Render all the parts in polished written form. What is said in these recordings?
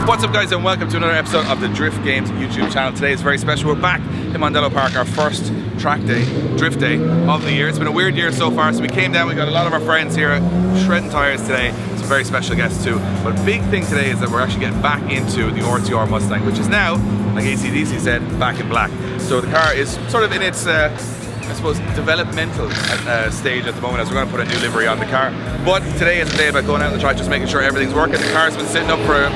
What's up guys, and welcome to another episode of the Drift Games YouTube channel. Today is very special. We're back in Mondello Park, our first track day, drift day of the year. It's been a weird year so far, so we came down, we got a lot of our friends here shredding tires today. Some very special guests too. But big thing today is that we're actually getting back into the RTR Mustang, which is now, like AC/DC said, back in black. So the car is sort of in its I suppose developmental stage at the moment, as we're going to put a new livery on the car. But today is the day about going out on the track, just making sure everything's working. The car's been sitting up for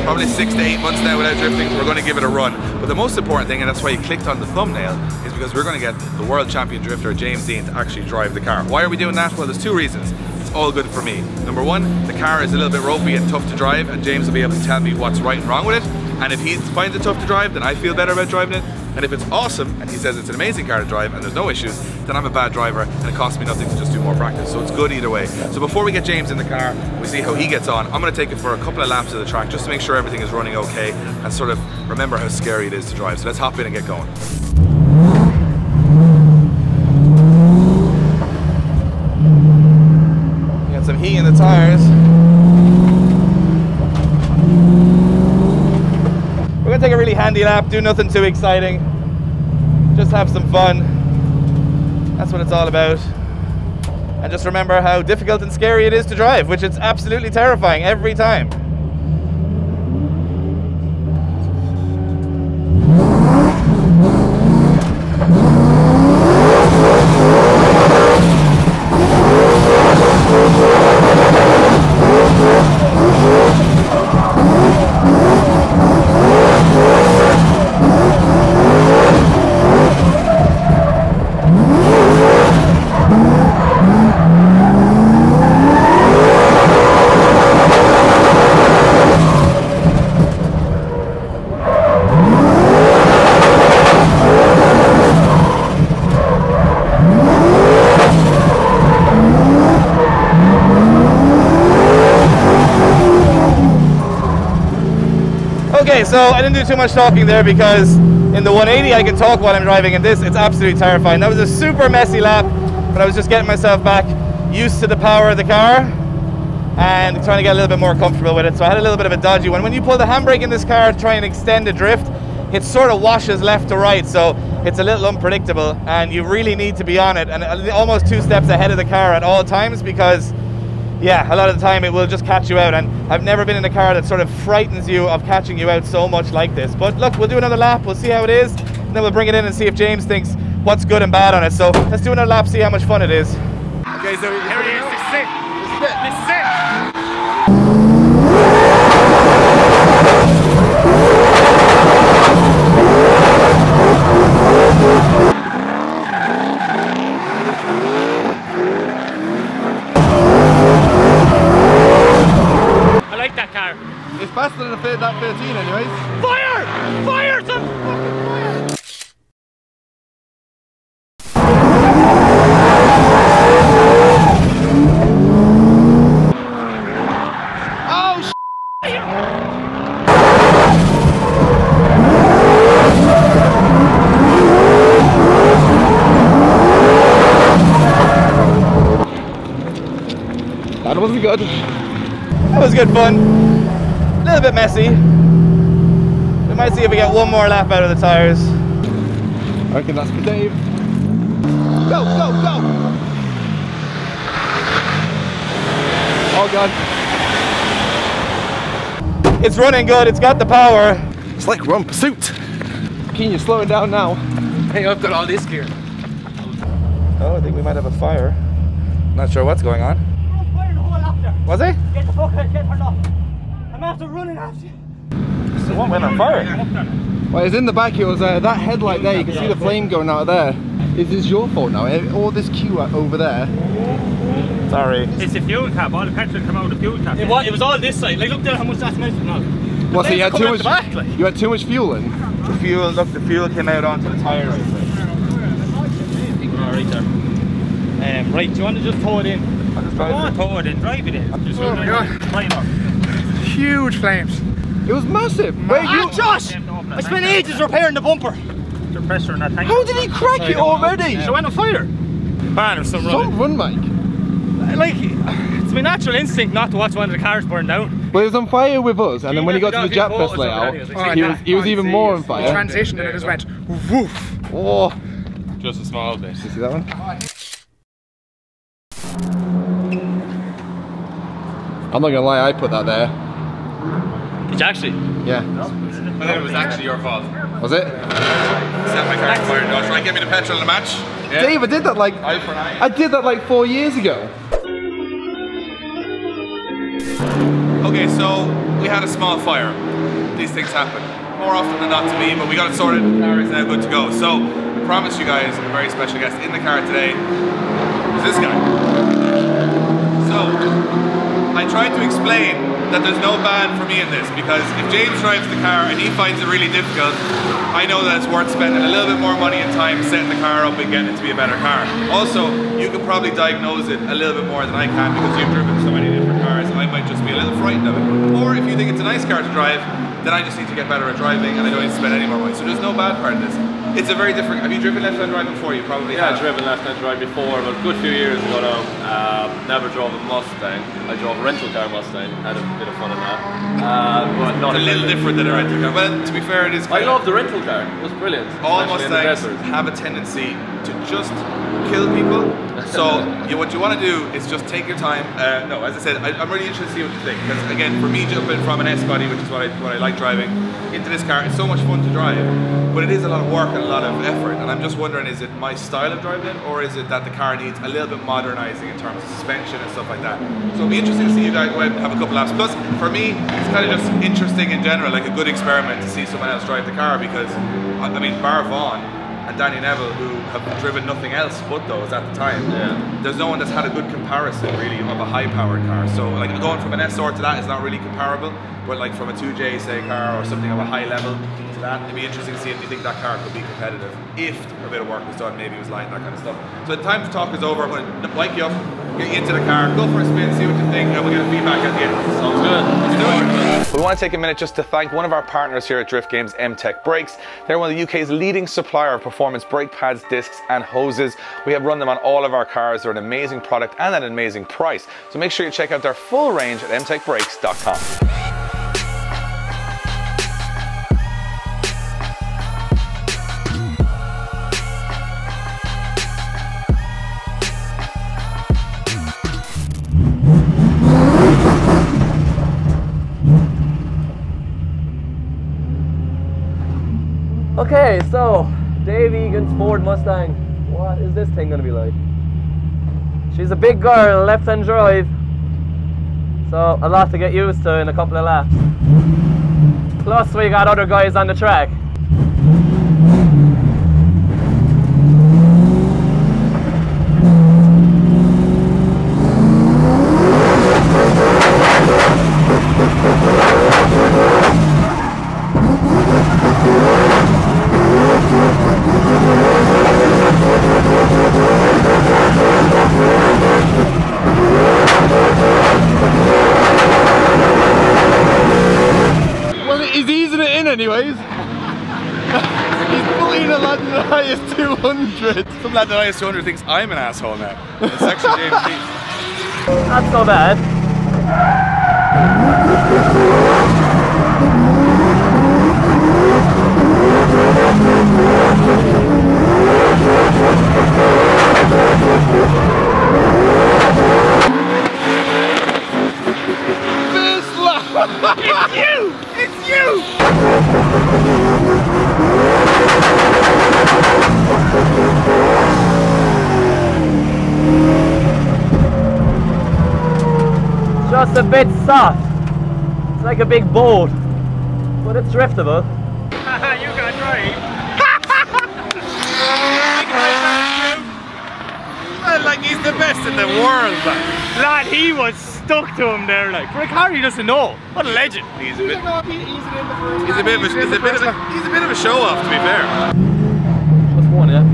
probably 6 to 8 months now without drifting. We're going to give it a run. But the most important thing, and that's why you clicked on the thumbnail, is because we're going to get the world champion drifter James Deane to actually drive the car. Why are we doing that? Well, there's two reasons. It's all good for me. Number one, the car is a little bit ropey and tough to drive, and James will be able to tell me what's right and wrong with it. And if he finds it tough to drive, then I feel better about driving it. And if it's awesome, and he says it's an amazing car to drive and there's no issues, then I'm a bad driver and it costs me nothing to just do more practice. So it's good either way. So before we get James in the car, we see how he gets on. I'm going to take it for a couple of laps of the track just to make sure everything is running okay and sort of remember how scary it is to drive. So let's hop in and get going. Got some heat in the tires. We're gonna take a really handy lap, do nothing too exciting, just have some fun. That's what it's all about. And just remember how difficult and scary it is to drive, which it's absolutely terrifying every time. Okay, so I didn't do too much talking there because in the 180 I can talk while I'm driving, and this, it's absolutely terrifying. That was a super messy lap, but I was just getting myself back used to the power of the car and trying to get a little bit more comfortable with it. So I had a little bit of a dodgy one. When you pull the handbrake in this car to try and extend a drift, it sort of washes left to right, so it's a little unpredictable and you really need to be on it and almost 2 steps ahead of the car at all times, because yeah, a lot of the time it will just catch you out, and I've never been in a car that sort of frightens you of catching you out so much like this. But look, we'll do another lap, we'll see how it is, and then we'll bring it in and see if James thinks what's good and bad on it. So let's do another lap, see how much fun it is. Okay, so here it is. This is it. This is it. It's faster than that 13 anyways. Fire! Fire! Some fucking fire! Oh sh**! That wasn't good. That was good fun. A little bit messy. We might see if we get one more lap out of the tires. I reckon that's for Dave. Go, go, go! Oh god. It's running good, it's got the power. It's like we're on pursuit. Keen, you're slowing down now. Hey, I've got all this gear. Oh, I think we might have a fire. Not sure what's going on. Fire the whole lap there. Was he? Get the fuck out, get turned off. I'm after running after you. So what went on fire? Well, it's in the back. It was that headlight there. You can see the flame going out of there. Is this your fault now? All this queue over there. Sorry. It's the fuel cap. All the petrol come out of the fuel cap. It was all this side. Like, look there how much that's melted now. What, so you had too much? Back, like. You had too much fuel in. The fuel. Look, the fuel came out onto the tire right there. Right there. Right. Do you want to just tow it in? Tow it in. Drive it in. Just oh my god. Flying off. Huge flames. It was massive. Wait, Josh! I spent ages repairing the bumper. The pressure in that tank. How did he crack it already? So it went on fire. Man, there's some run, Mike. Like, it's my natural instinct not to watch one of the cars burn down. Well, he was on fire with us, and then when he got to the jet fest layout, he was even more on fire. He transitioned and it just went woof. Oh. Just a small bit. You see that one? I'm not gonna lie, I put that there. Did you actually? Yeah. But then it was actually your fault. Was it? Set my car on fire. No, try and get me the petrol in the match. Yeah. Dave, I did that like Eye for an eye. I did that like 4 years ago. Okay, so we had a small fire. These things happen. More often than not to me, but we got it sorted. The car is now good to go. So I promise you guys a very special guest in the car today is this guy. So I tried to explain that there's no ban for me in this, because if James drives the car and he finds it really difficult, I know that it's worth spending a little bit more money and time setting the car up and getting it to be a better car. Also, you can probably diagnose it a little bit more than I can, because you've driven so many different cars and I might just be a little frightened of it. Or if you think it's a nice car to drive, then I just need to get better at driving and I don't need to spend any more money. So there's no bad part of this. It's a very different. Have you driven left-hand drive before? You probably have. Yeah, I've driven left-hand drive before, but a good few years ago now. Never drove a Mustang. I drove a rental car Mustang. Had a bit of fun in that. But not it's a little different than a rental car. Well, to be fair, it is. I love the rental car. It was brilliant. All Mustangs have a tendency to just kill people. So what you want to do is just take your time. No, as I said, I'm really interested to see what you think, because again, for me, jumping from an S body, which is what I like driving, into this car, it's so much fun to drive, but it is a lot of work and a lot of effort. And I'm just wondering, is it my style of driving, or is it that the car needs a little bit modernizing in terms of suspension and stuff like that? So it'll be interesting to see you guys go out and have a couple laps. Plus, for me, it's kind of just interesting in general, like a good experiment to see someone else drive the car, because I mean, bar Vaughan and Danny Neville, who have driven nothing else but those at the time, there's no one that's had a good comparison really of a high-powered car. So like going from an SR to that is not really comparable, but like from a 2J say car or something of a high level to that, it'd be interesting to see if you think that car could be competitive if a bit of work was done, maybe it was light, that kind of stuff. So the time to talk is over. I'm going to bike you up, get you into the car, go for a spin, see what you think, and we'll get feedback at the end. Sounds good. Let's do it. We want to take a minute just to thank one of our partners here at Drift Games, M-Tech Brakes. They're one of the UK's leading supplier of performance brake pads, discs and hoses. We have run them on all of our cars. They're an amazing product and at an amazing price. So make sure you check out their full range at mtechbrakes.com. Okay, so Dave Egan's Ford Mustang. What is this thing gonna be like? She's a big girl, left-hand drive, so a lot to get used to in a couple of laps. Plus we got other guys on the track. Anyways, he's bullying a lad in the highest 200. Some lad in the highest 200 thinks I'm an asshole now. It's actually James Deane. Not so bad. First lap! It's you! It's you! Just a bit soft. It's like a big boat, but it's driftable. You can drive. Well, like he's the best in the world, man. Lad, he was stuck to him there, like. For a car he doesn't know. What a legend. He's a bit of a show off, to be fair. Just one, yeah.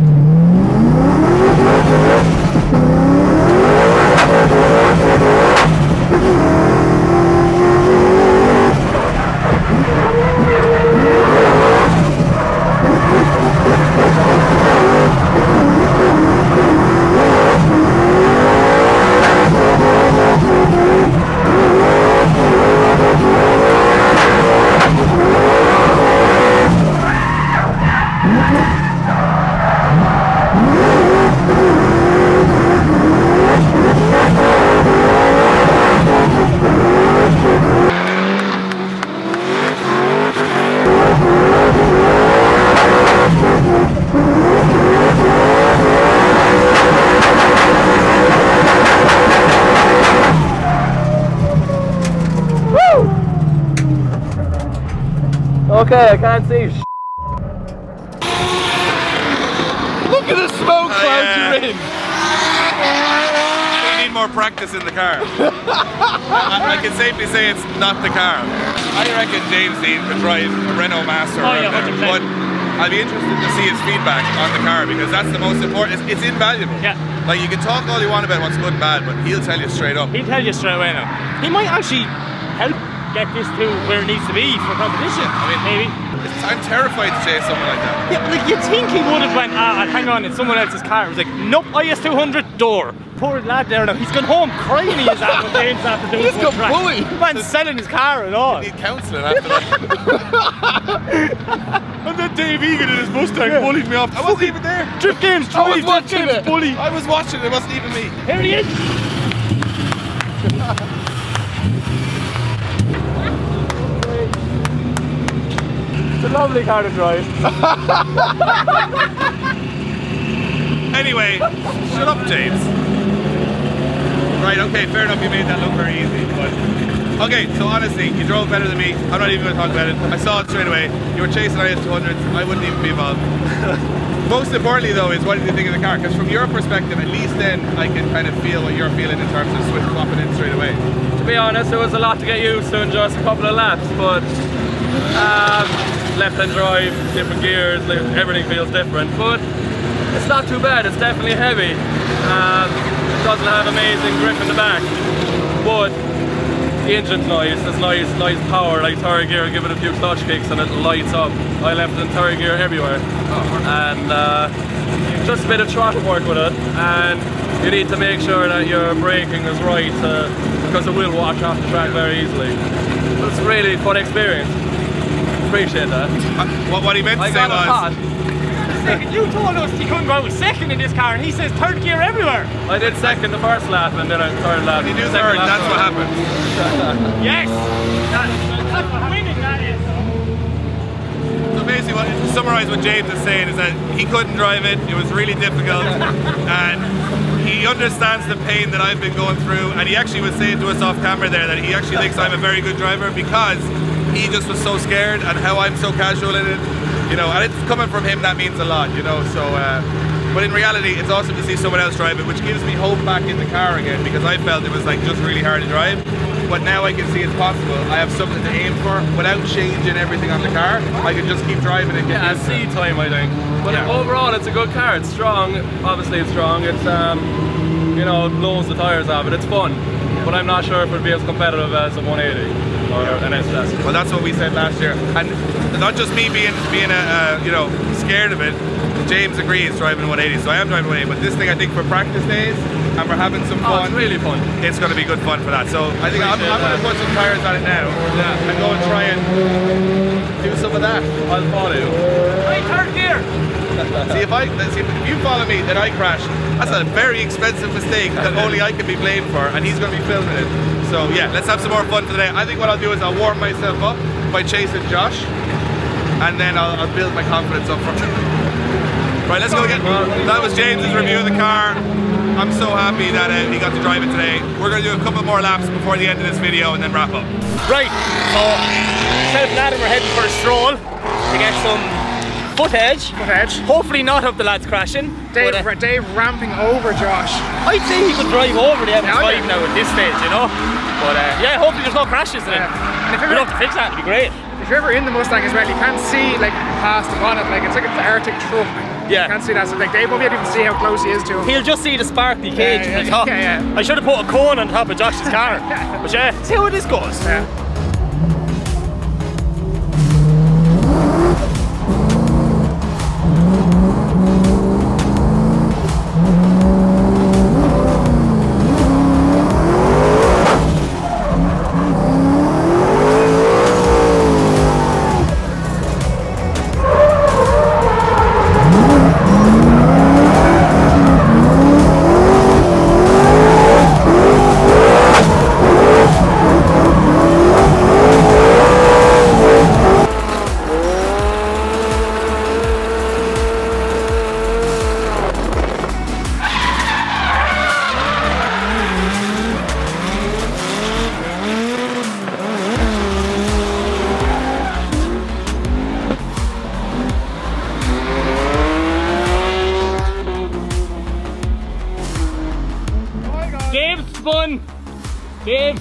Okay, I can't see. Look at the smoke clouds yeah. you're in. You need more practice in the car. I can safely say it's not the car. I reckon James Deane could drive a Renault Master around there, but I'd be interested to see his feedback on the car because that's the most important. It's invaluable. Yeah. Like you can talk all you want about what's good and bad, but he'll tell you straight up. He'll tell you straight away now. He might actually help get this to where it needs to be for competition. I mean, maybe. I'm terrified to chase someone like that. Yeah, but like you'd think he would have went, hang on, it's someone else's car. It was like, nope, IS200 door. Poor lad there now. He's gone home crying he is after James after doing He's got bullied. Man's selling his car and all. You need counselling after that. And then Dave Egan in his Mustang bullied me off. I wasn't even there. Drift Games, I was Drift watching Games, it. bully. I was watching, it wasn't even me. Here he is. It's a lovely car to drive. Anyway, shut up, James. Right, okay, fair enough, you made that look very easy, but... Okay, so honestly, you drove better than me. I'm not even going to talk about it. I saw it straight away. You were chasing IS200s, I wouldn't even be involved. Most importantly though is what did you think of the car? Because from your perspective, at least then I can kind of feel what you're feeling in terms of swapping in straight away. To be honest, it was a lot to get used to in just a couple of laps, but left-hand drive, different gears, everything feels different, but it's not too bad. It's definitely heavy. It doesn't have amazing grip in the back, but the engine's nice. It's nice power, like third gear. Give it a few clutch kicks and it lights up. I left it in third gear everywhere, and just a bit of throttle work with it. And you need to make sure that your braking is right because it will wash off the track very easily. But it's a really fun experience. Appreciate that. What he meant to say was... You told us he couldn't go out second in this car, and he says third gear everywhere. I did second the first lap, and then I third lap. When you do third, that's what happened. Yes! That's what winning that is. So basically, to summarise what James is saying is that he couldn't drive it, it was really difficult, and he understands the pain that I've been going through, and he actually was saying to us off camera there that he actually thinks I'm a very good driver because he just was so scared and how I'm so casual in it. You know, and it's coming from him, that means a lot, you know, so, but in reality, it's awesome to see someone else drive it, which gives me hope back in the car again, because I felt it was like just really hard to drive, but now I can see it's possible. I have something to aim for without changing everything on the car. I can just keep driving it. Yeah, C time, I think. But overall, it's a good car. It's strong. Obviously, it's strong. It's, you know, it blows the tires off it. It's fun, but I'm not sure if it'll be as competitive as a 180. Or an SS. Well, that's what we said last year, and not just me being you know, scared of it. James agrees driving a 180, so I am driving a 180. But this thing, I think, for practice days, and we're having some fun. It's really fun. It's going to be good fun for that. So I think I'm going to put some tires on it now, and go and try and do some of that. I'll follow you. Right, third gear. See if you follow me, then I crash. That's a very expensive mistake that only I can be blamed for, and he's going to be filming it. So yeah, let's have some more fun for today. I think what I'll do is I'll warm myself up by chasing Josh, and then I'll build my confidence up from there. Right, let's go again. That was James's review of the car. I'm so happy that he got to drive it today. We're going to do a couple more laps before the end of this video and then wrap up. Right, so myself and Adam are heading for a stroll to get some footage. Hopefully not of the lads crashing. Dave ramping over Josh. I'd say he could drive over the M5 now at this stage, you know. But yeah, hopefully there's no crashes in it. And if We'd love to fix that, it'd be great. If you're ever in the Mustang as well, you can't see like past the bonnet, like it's like an Arctic truck. Yeah. You can't see that, so like Dave won't be able to even see how close he is to him. He'll just see the sparkly cage at the top. Yeah. I should have put a cone on top of Josh's car. But yeah, see how this goes. Yeah.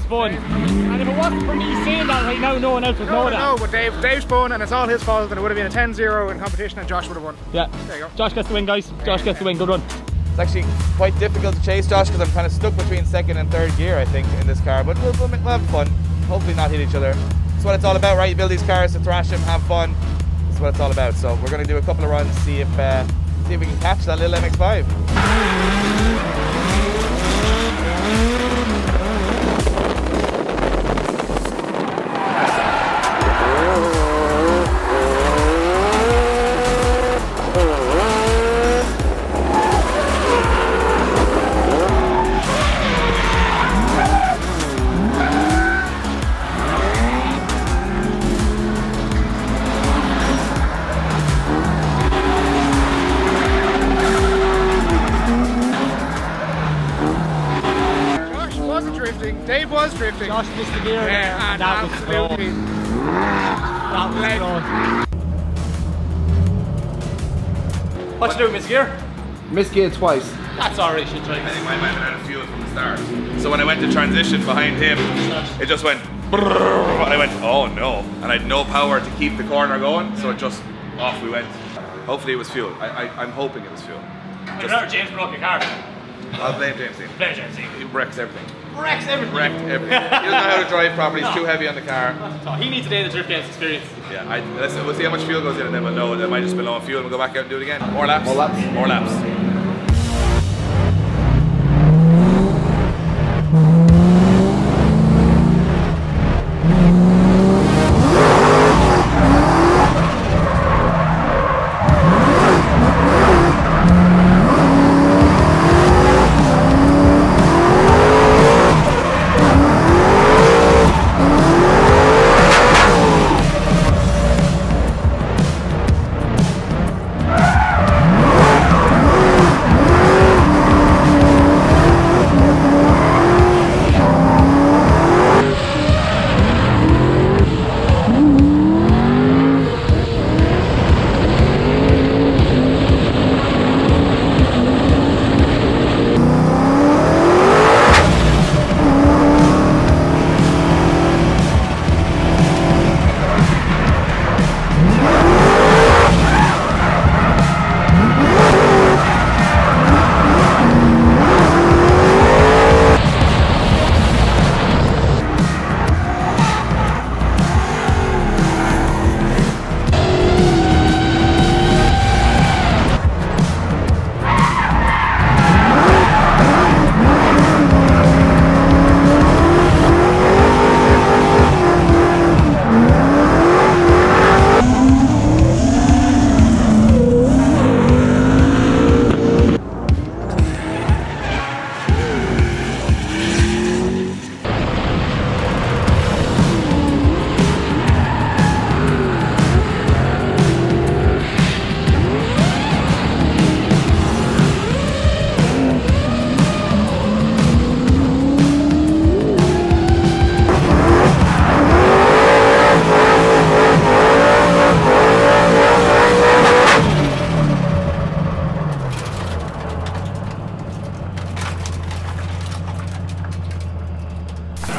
spun. And if it wasn't for me saying that right now, no one else would know that. No, but Dave spun and it's all his fault, and it would have been a 10-0 in competition and Josh would have won. Yeah. There you go. Josh gets the win, guys. Josh gets the win. Good run. It's actually quite difficult to chase Josh because I'm kind of stuck between second and third gear, I think, in this car. But we'll have fun. Hopefully not hit each other. That's what it's all about, right? You build these cars to thrash them, have fun. That's what it's all about. So we're going to do a couple of runs, see if we can catch that little MX-5. Dave was drifting. Josh missed the gear. Yeah, and that was absolutely. That was what you do, miss gear? Missed gear twice. That's alright, shit, I right? think mine might have been out of fuel from the start. So when I went to transition behind him, it just went brrrr, and I went, oh no. And I had no power to keep the corner going, so it just, off we went. Hopefully it was fuel. I'm hoping it was fuel. Remember, James broke your car. I'll blame James Deane. Blame James Deane. He wrecks everything. Wrecks everything. Wrecked everything. He doesn't know how to drive properly, he's too heavy on the car. He needs a day of the drift games experience. Yeah, we'll see how much fuel goes in and then we'll know. It might just be low on fuel and we'll go back out and do it again. More laps. More laps. More laps.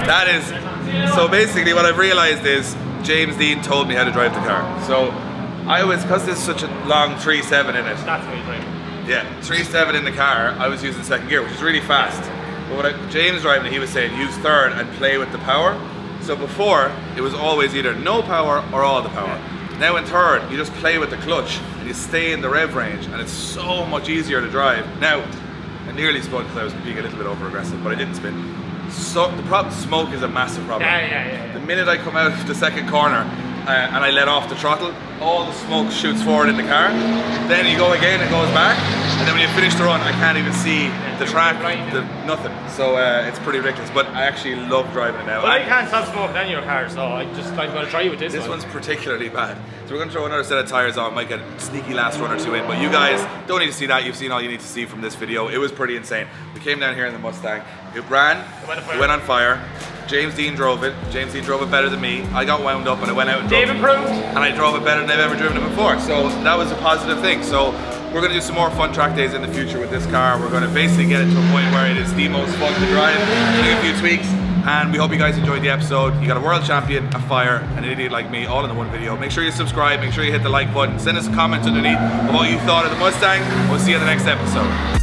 That is, so basically what I've realized is James Deane told me how to drive the car. So I was, because there's such a long 3.7 in it. That's what he's driving. Yeah, 3.7 in the car, I was using second gear, which is really fast. But when James driving it, he was saying use third and play with the power. So before, it was always either no power or all the power. Now in third, you just play with the clutch and you stay in the rev range and it's so much easier to drive. Now, I nearly spun because I was being a little bit over aggressive, but I didn't spin. So the problem, smoke is a massive problem. Yeah. The minute I come out of the second corner and I let off the throttle, all the smoke shoots forward in the car. Then you go again, it goes back, and then when you finish the run, I can't even see the track, nothing. So it's pretty ridiculous, but I actually love driving it now. Well, I can't stop smoking in your car, so I'm going to try you with this one. This one's particularly bad. So we're going to throw another set of tyres on, might get a sneaky last run or two in, but you guys don't need to see that. You've seen all you need to see from this video. It was pretty insane. We came down here in the Mustang. It ran, it went on fire. James Deane drove it. James Deane drove it better than me. I got wound up and I went out and drove it. Improved. And I drove it better than I've ever driven it before. So that was a positive thing. So we're going to do some more fun track days in the future with this car. We're going to basically get it to a point where it is the most fun to drive. Doing a few tweaks. And we hope you guys enjoyed the episode. You got a world champion, a fire, and an idiot like me, all in the one video. Make sure you subscribe, make sure you hit the like button, send us a comment underneath of what you thought of the Mustang. We'll see you in the next episode.